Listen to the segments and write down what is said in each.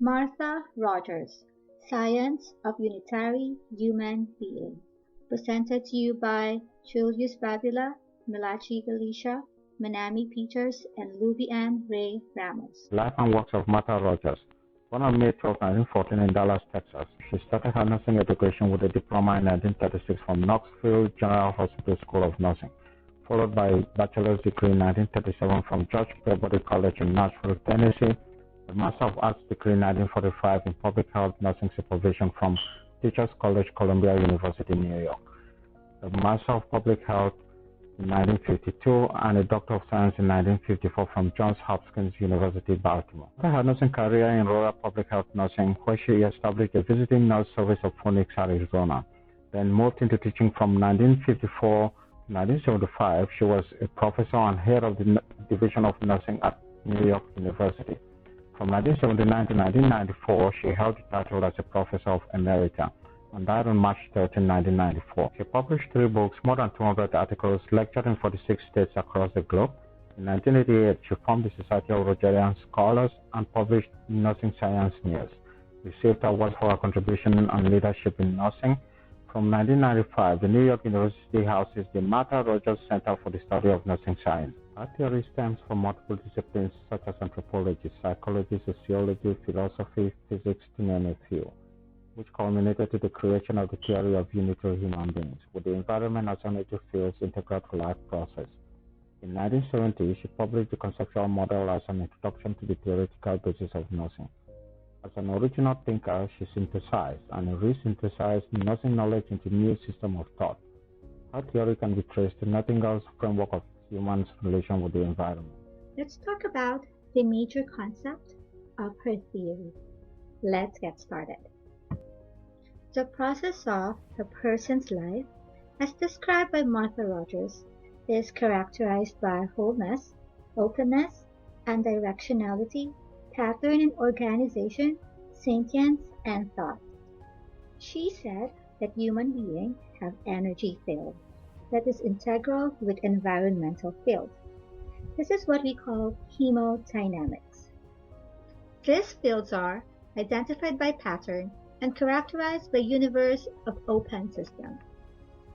Martha Rogers, Science of Unitary Human Being. Presented to you by Julius Babila, Malachi Galicia, Manami Peters, and Luvian Ray Ramos. Life and works of Martha Rogers. Born on May 12, 1914 in Dallas, Texas, she started her nursing education with a diploma in 1936 from Knoxville General Hospital School of Nursing, followed by a bachelor's degree in 1937 from George Peabody College in Nashville, Tennessee, a Master of Arts degree in 1945 in Public Health Nursing Supervision from Teachers College, Columbia University, New York, a Master of Public Health in 1952 and a Doctor of Science in 1954 from Johns Hopkins University, Baltimore. After her nursing career in rural public health nursing, where she established a visiting nurse service of Phoenix, Arizona, then moved into teaching from 1954 to 1975. She was a professor and head of the Division of Nursing at New York University. From 1979 to 1994, she held the title as a Professor of Emerita and died on March 13, 1994. She published 3 books, more than 200 articles, lectured in 46 states across the globe. In 1988, she formed the Society of Rogerian Scholars and published Nursing Science News. Received awards for her contribution and leadership in nursing. From 1995, the New York University houses the Martha Rogers Center for the Study of Nursing Science. Her theory stems from multiple disciplines such as anthropology, psychology, sociology, philosophy, physics, to name a few, which culminated to the creation of the theory of unitary human beings, with the environment as energy fields integral to life process. In 1970, she published the conceptual model as an introduction to the theoretical basis of nursing. As an original thinker, she synthesized and re-synthesized nursing knowledge into a new system of thought. Her theory can be traced to Nightingale's framework of humans' relation with the environment. Let's talk about the major concept of her theory. Let's get started. The process of a person's life, as described by Martha Rogers, is characterized by wholeness, openness, and directionality, pattern and organization, sentience, and thought. She said that human beings have energy field that is integral with environmental field. This is what we call hemodynamics. These fields are identified by pattern and characterized by universe of open system.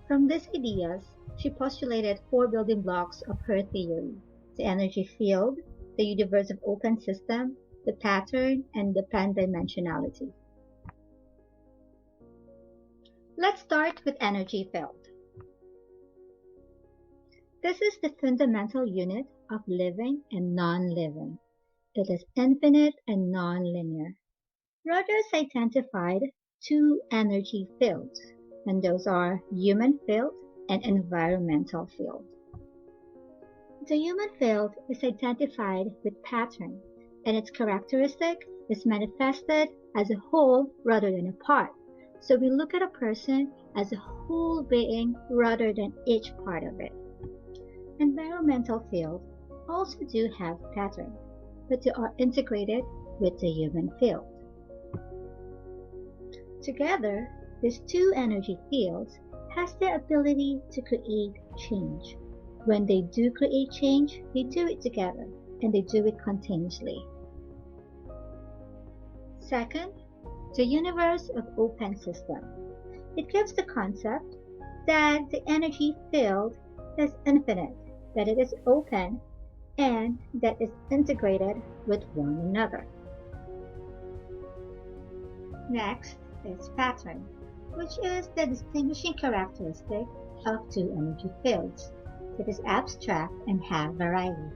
From these ideas, she postulated 4 building blocks of her theory: the energy field, the universe of open system, the pattern, and the pan-dimensionality. Let's start with energy field. This is the fundamental unit of living and non-living. It is infinite and non-linear. Rogers identified 2 energy fields, and those are human field and environmental field. The human field is identified with pattern, and its characteristic is manifested as a whole rather than a part. So we look at a person as a whole being rather than each part of it. Environmental field also do have pattern, but they are integrated with the human field. Together, these 2 energy fields has the ability to create change. When they do create change, they do it together, and they do it continuously. Second, the universe of open system. It gives the concept that the energy field is infinite, that it is open, and that it's integrated with one another. Next is pattern, which is the distinguishing characteristic of 2 energy fields. It is abstract and have variety.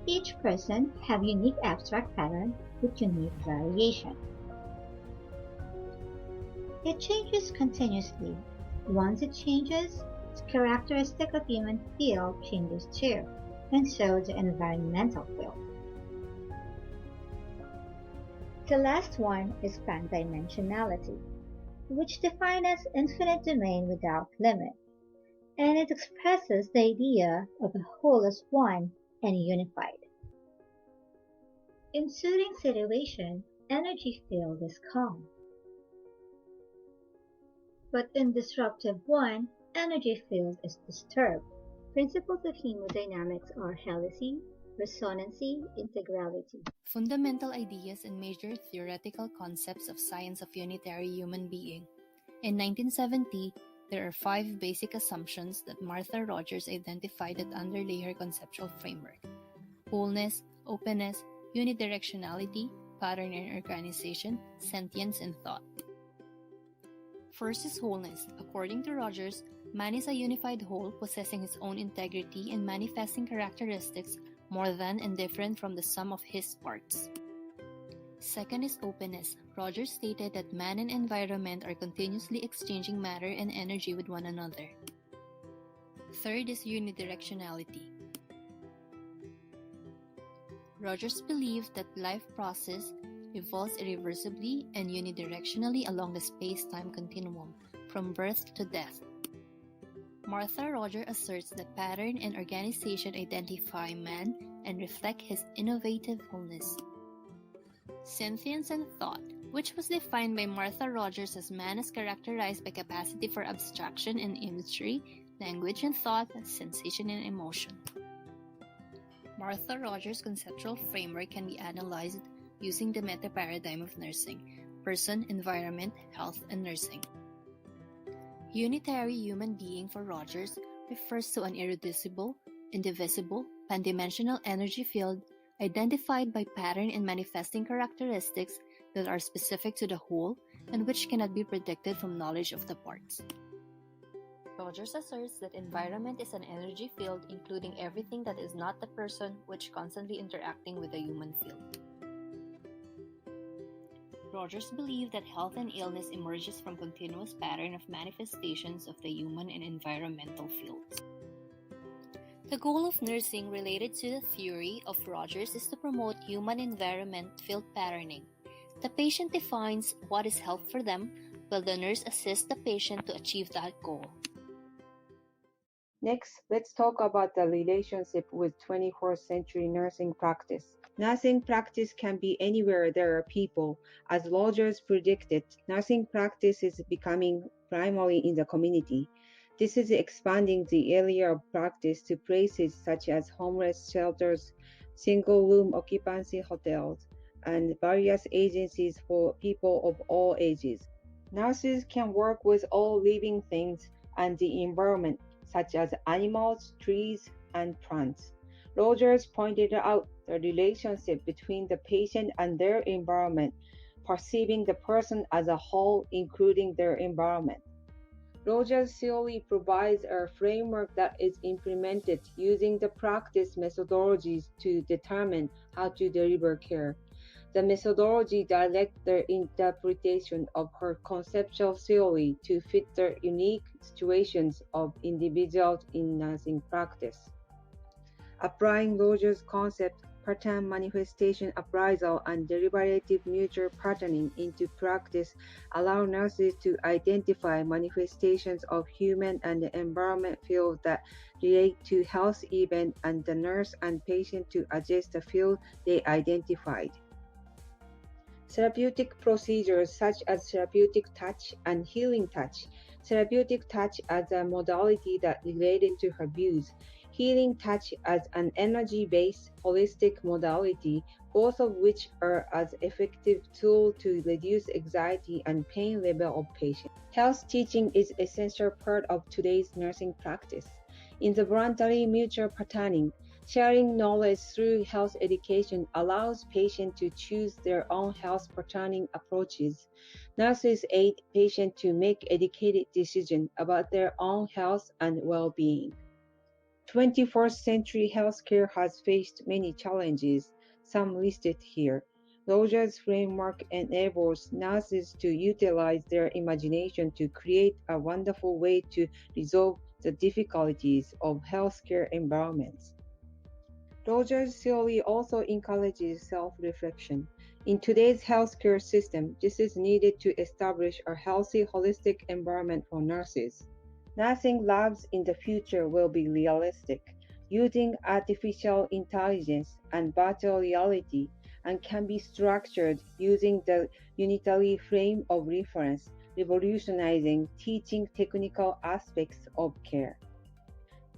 Each person have unique abstract pattern with unique variation. It changes continuously. Once it changes, the characteristic of human field changes too, and so the environmental field. The last one is pan-dimensionality, which defined as infinite domain without limit, and it expresses the idea of a whole as one and unified. In soothing situation, energy field is calm. But in disruptive one, energy field is disturbed. Principles of hemodynamics are helicity, Resonancy, integrality. Fundamental ideas and major theoretical concepts of science of unitary human being. In 1970, there are 5 basic assumptions that Martha Rogers identified that underlay her conceptual framework: wholeness, openness, unidirectionality, pattern and organization, sentience, and thought. First is wholeness. According to Rogers, man is a unified whole possessing his own integrity and manifesting characteristics more than and different from the sum of his parts. Second is openness. Rogers stated that man and environment are continuously exchanging matter and energy with one another. Third is unidirectionality. Rogers believed that life process evolves irreversibly and unidirectionally along the space-time continuum, from birth to death. Martha Rogers asserts that pattern and organization identify man and reflect his innovative wholeness. Sentience and thought, which was defined by Martha Rogers as man is characterized by capacity for abstraction and imagery, language and thought, sensation and emotion. Martha Rogers' conceptual framework can be analyzed using the meta-paradigm of nursing: person, environment, health, and nursing. Unitary human being for Rogers refers to an irreducible, indivisible, pandimensional energy field identified by pattern and manifesting characteristics that are specific to the whole and which cannot be predicted from knowledge of the parts. Rogers asserts that environment is an energy field including everything that is not the person, which constantly interacting with the human field. Rogers believed that health and illness emerges from continuous pattern of manifestations of the human and environmental fields. The goal of nursing related to the theory of Rogers is to promote human environment field patterning. The patient defines what is health for them, while the nurse assists the patient to achieve that goal. Next, let's talk about the relationship with 21st century nursing practice. Nursing practice can be anywhere there are people. As Rogers predicted, nursing practice is becoming primary in the community. This is expanding the area of practice to places such as homeless shelters, single-room occupancy hotels, and various agencies for people of all ages. Nurses can work with all living things and the environment, such as animals, trees, and plants. Rogers pointed out the relationship between the patient and their environment, perceiving the person as a whole, including their environment. Rogers' theory provides a framework that is implemented using the practice methodologies to determine how to deliver care. The methodology directs the interpretation of her conceptual theory to fit the unique situations of individuals in nursing practice. Applying Rogers' concept, pattern manifestation appraisal, and deliberative mutual patterning into practice allow nurses to identify manifestations of human and environment fields that relate to health events, and the nurse and patient to adjust the field they identified. Therapeutic procedures such as therapeutic touch and healing touch. Therapeutic touch as a modality that related to her views. Healing touch as an energy-based holistic modality, both of which are as effective tool to reduce anxiety and pain level of patients. Health teaching is an essential part of today's nursing practice. In the voluntary mutual patterning, sharing knowledge through health education allows patients to choose their own health patterning approaches. Nurses aid patients to make educated decisions about their own health and well-being. 21st century healthcare has faced many challenges, some listed here. Rogers' framework enables nurses to utilize their imagination to create a wonderful way to resolve the difficulties of healthcare environments. Rogers' theory also encourages self-reflection. In today's healthcare system, this is needed to establish a healthy, holistic environment for nurses. Nursing labs in the future will be realistic, using artificial intelligence and virtual reality, and can be structured using the unitary frame of reference, revolutionizing teaching technical aspects of care.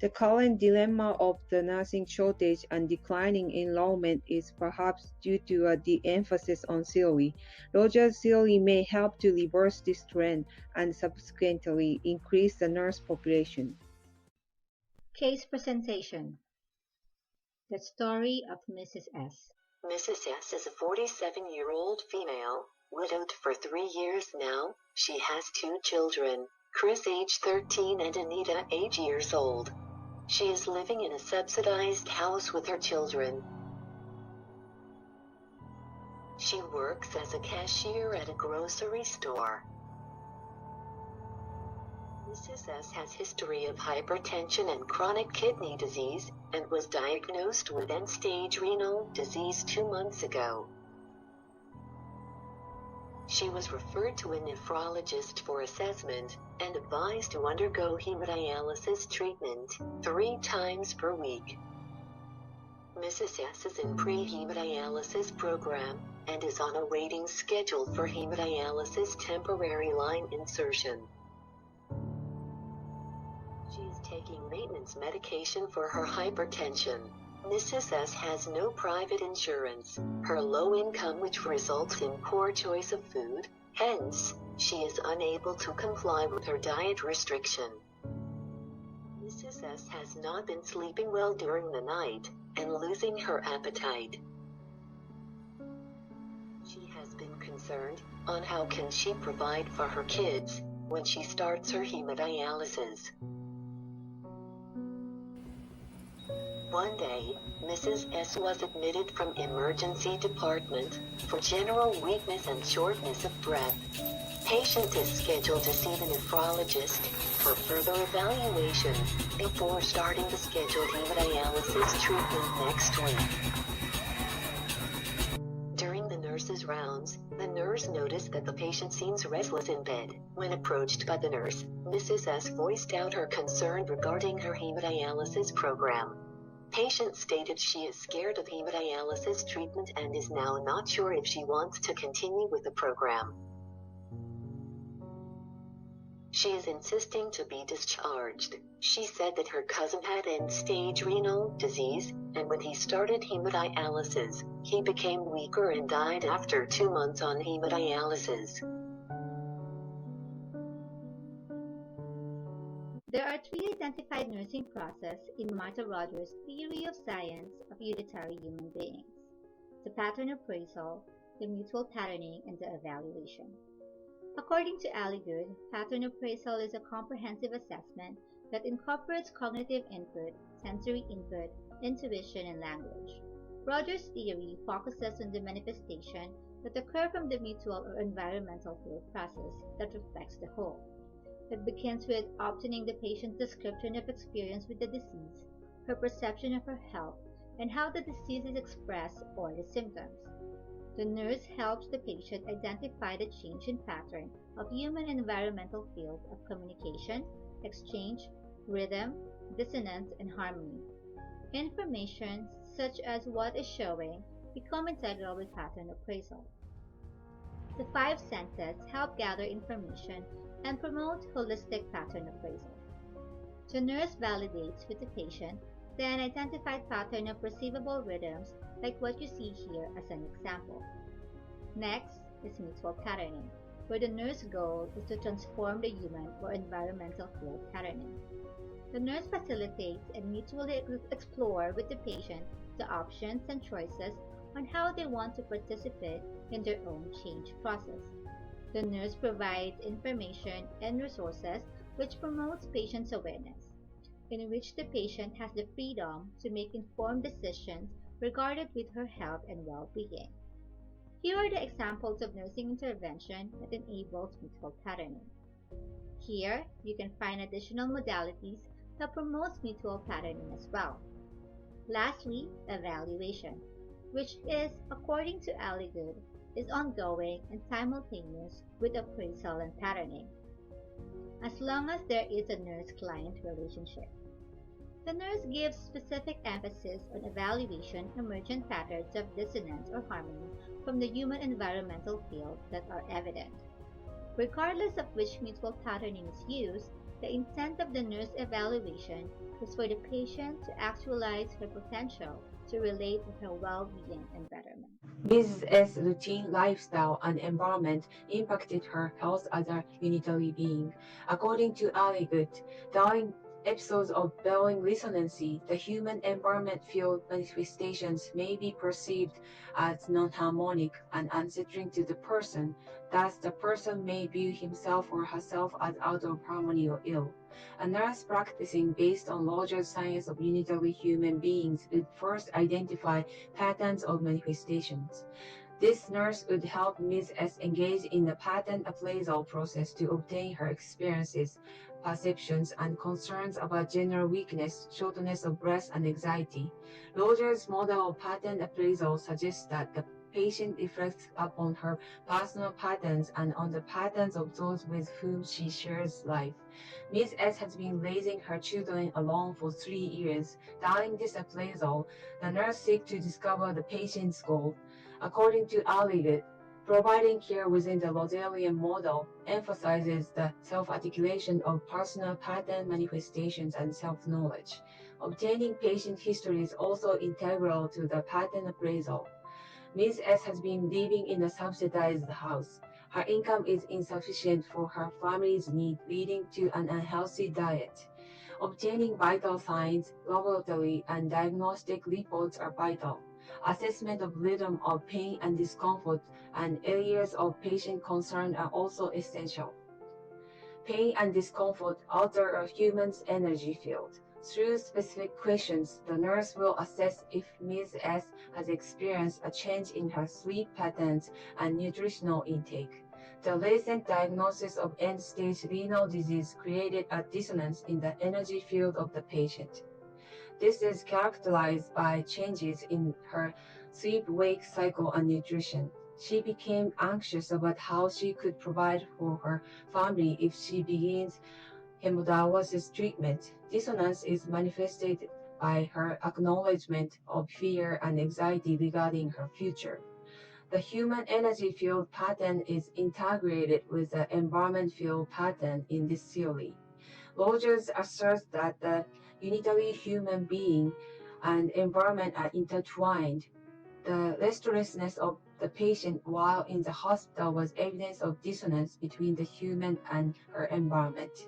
The current dilemma of the nursing shortage and declining enrollment is perhaps due to a de-emphasis on theory. Rogers' theory may help to reverse this trend and subsequently increase the nurse population. Case presentation. The story of Mrs. S. Mrs. S is a 47-year-old female, widowed for 3 years now. She has 2 children, Chris age 13 and Anita age years old. She is living in a subsidized house with her children. She works as a cashier at a grocery store. Mrs. S has history of hypertension and chronic kidney disease, and was diagnosed with end-stage renal disease 2 months ago. She was referred to a nephrologist for assessment, and advised to undergo hemodialysis treatment 3 times per week. Mrs. S is in pre-hemodialysis program, and is on a waiting schedule for hemodialysis temporary line insertion. She is taking maintenance medication for her hypertension. Mrs. S has no private insurance. Her low income, which results in poor choice of food, hence, she is unable to comply with her diet restriction. Mrs. S has not been sleeping well during the night, and losing her appetite. She has been concerned on how can she provide for her kids when she starts her hemodialysis. One day, Mrs. S was admitted from emergency department for general weakness and shortness of breath. Patient is scheduled to see the nephrologist for further evaluation before starting the scheduled hemodialysis treatment next week. During the nurse's rounds, the nurse noticed that the patient seems restless in bed. When approached by the nurse, Mrs. S voiced out her concern regarding her hemodialysis program. Patient stated she is scared of hemodialysis treatment and is now not sure if she wants to continue with the program. She is insisting to be discharged. She said that her cousin had end-stage renal disease, and when he started hemodialysis, he became weaker and died after 2 months on hemodialysis. There are 3 identified nursing processes in Martha Rogers' theory of science of unitary human beings: the pattern appraisal, the mutual patterning, and the evaluation. According to Alligood, pattern appraisal is a comprehensive assessment that incorporates cognitive input, sensory input, intuition, and language. Rogers' theory focuses on the manifestation that occur from the mutual or environmental field process that reflects the whole. It begins with obtaining the patient's description of experience with the disease, her perception of her health, and how the disease is expressed or the symptoms. The nurse helps the patient identify the change in pattern of human and environmental fields of communication, exchange, rhythm, dissonance, and harmony. Information, such as what is showing, become integral with pattern appraisal. The 5 senses help gather information and promote holistic pattern appraisal. The nurse validates with the patient the unidentified pattern of perceivable rhythms like what you see here as an example. Next is mutual patterning, where the nurse's goal is to transform the human or environmental field patterning. The nurse facilitates and mutually explore with the patient the options and choices on how they want to participate in their own change process. The nurse provides information and resources which promotes patient's awareness, in which the patient has the freedom to make informed decisions regarded with her health and well-being. Here are the examples of nursing intervention that enables mutual patterning. Here, you can find additional modalities that promotes mutual patterning as well. Lastly, evaluation, which is, according to Alligood, is ongoing and simultaneous with appraisal and patterning, as long as there is a nurse-client relationship. The nurse gives specific emphasis on evaluation emergent patterns of dissonance or harmony from the human environmental field that are evident. Regardless of which mutual patterning is used, The intent of the nurse evaluation is for the patient to actualize her potential to relate with her well-being and betterment. Mrs. S. routine lifestyle and environment impacted her health as a unitary being. According to Alligood, during episodes of Belling resonancy, the human environment field manifestations may be perceived as non-harmonic and unsettling to the person. Thus, the person may view himself or herself as out of harmony or ill. A nurse practicing based on Rogers' science of unitary human beings would first identify patterns of manifestations. This nurse would help Ms. S engage in the pattern appraisal process to obtain her experiences, perceptions, and concerns about general weakness, shortness of breath, and anxiety. Rogers' model of pattern appraisal suggests that the patient reflects upon her personal patterns and on the patterns of those with whom she shares life. Ms. S has been raising her children alone for 3 years. During this appraisal, the nurse seeks to discover the patient's goal. According to Alligood, providing care within the Rogerian model emphasizes the self-articulation of personal pattern manifestations and self-knowledge. Obtaining patient history is also integral to the pattern appraisal. Ms. S has been living in a subsidized house. Her income is insufficient for her family's need, leading to an unhealthy diet. Obtaining vital signs, laboratory, and diagnostic reports are vital. Assessment of rhythm of pain and discomfort and areas of patient concern are also essential. Pain and discomfort alter a human's energy field. Through specific questions, the nurse will assess if Ms. S has experienced a change in her sleep patterns and nutritional intake. The recent diagnosis of end-stage renal disease created a dissonance in the energy field of the patient. This is characterized by changes in her sleep-wake cycle and nutrition. She became anxious about how she could provide for her family if she begins hemodialysis treatment. Dissonance is manifested by her acknowledgement of fear and anxiety regarding her future. The human energy field pattern is integrated with the environment field pattern in this theory. Rogers asserts that the unitary human being and environment are intertwined. The restlessness of the patient while in the hospital was evidence of dissonance between the human and her environment.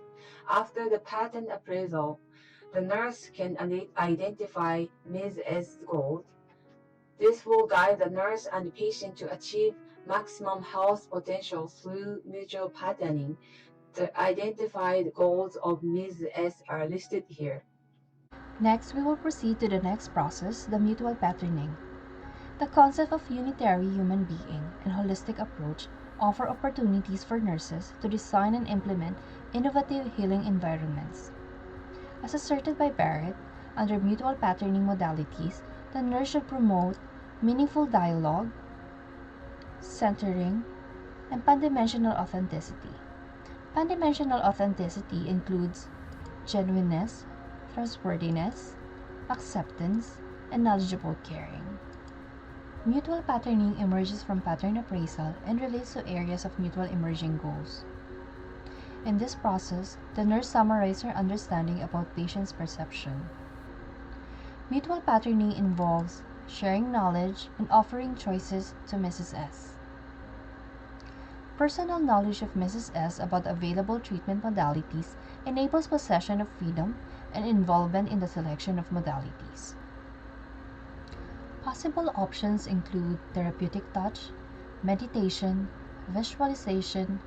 After the pattern appraisal, the nurse can identify Ms. S. goals. This will guide the nurse and the patient to achieve maximum health potential through mutual patterning. The identified goals of Ms. S are listed here. Next, we will proceed to the next process, the mutual patterning. The concept of unitary human being and holistic approach offer opportunities for nurses to design and implement innovative healing environments. As asserted by Barrett, under mutual patterning modalities, the nurse should promote meaningful dialogue, centering, and pandimensional authenticity. Pandimensional authenticity includes genuineness, trustworthiness, acceptance, and knowledgeable caring. Mutual patterning emerges from pattern appraisal and relates to areas of mutual emerging goals. In this process, the nurse summarizes her understanding about patient's perception. Mutual patterning involves sharing knowledge and offering choices to Mrs. S. Personal knowledge of Mrs. S about available treatment modalities enables possession of freedom and involvement in the selection of modalities. Possible options include therapeutic touch, meditation, visualization,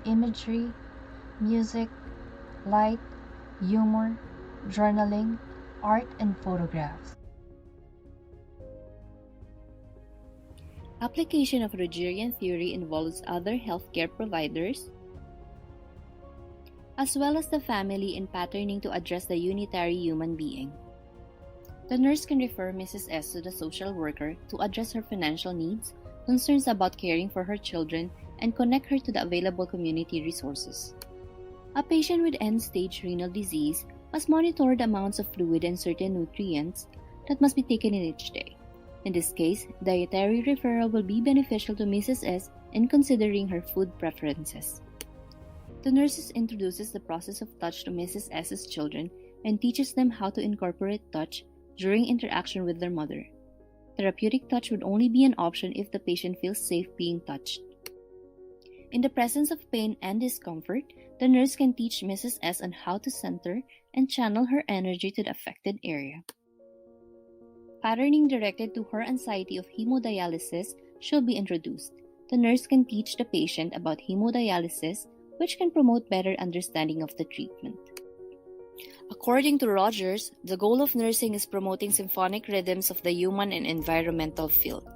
imagery, music, light, humor, journaling, art, and photographs. Application of Rogerian theory involves other healthcare providers, as well as the family in patterning to address the unitary human being. The nurse can refer Mrs. S to the social worker to address her financial needs, concerns about caring for her children, and connect her to the available community resources. A patient with end-stage renal disease must monitor the amounts of fluid and certain nutrients that must be taken in each day. In this case, dietary referral will be beneficial to Mrs. S in considering her food preferences. The nurses introduces the process of touch to Mrs. S's children and teaches them how to incorporate touch during interaction with their mother. Therapeutic touch would only be an option if the patient feels safe being touched. In the presence of pain and discomfort, the nurse can teach Mrs. S on how to center and channel her energy to the affected area. Patterning directed to her anxiety of hemodialysis should be introduced. The nurse can teach the patient about hemodialysis, which can promote better understanding of the treatment. According to Rogers, the goal of nursing is promoting symphonic rhythms of the human and environmental field.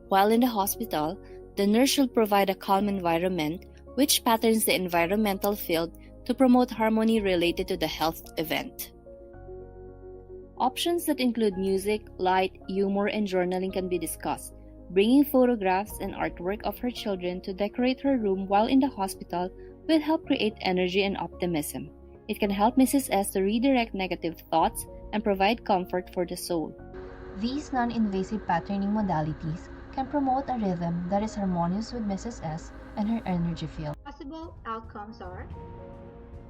While in the hospital, the nurse should provide a calm environment which patterns the environmental field to promote harmony related to the health event. Options that include music, light, humor, and journaling can be discussed. Bringing photographs and artwork of her children to decorate her room while in the hospital will help create energy and optimism. It can help Mrs. S to redirect negative thoughts and provide comfort for the soul. These non-invasive patterning modalities can promote a rhythm that is harmonious with Mrs. S and her energy field. Possible outcomes are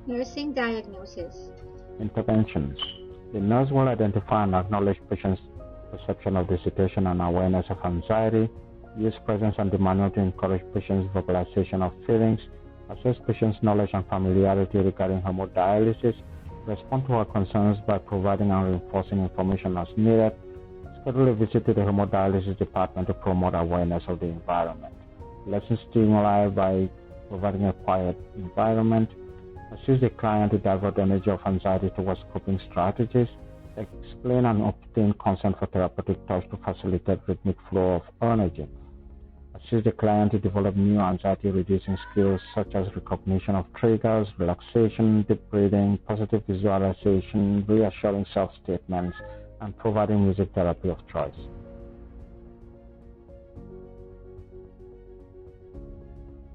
nursing diagnosis. Interventions. The nurse will identify and acknowledge patients' perception of the situation and awareness of anxiety, use presence and demand to encourage patients' vocalization of feelings, assess patients' knowledge and familiarity regarding hemodialysis, respond to her concerns by providing and reinforcing information as needed, schedule a visit to the hemodialysis department to promote awareness of the environment, lessen stimuli by providing a quiet environment, assist the client to divert the energy of anxiety towards coping strategies, explain and obtain consent for therapeutic touch to facilitate rhythmic flow of energy, assist the client to develop new anxiety-reducing skills such as recognition of triggers, relaxation, deep breathing, positive visualization, reassuring self-statements, and providing music therapy of choice.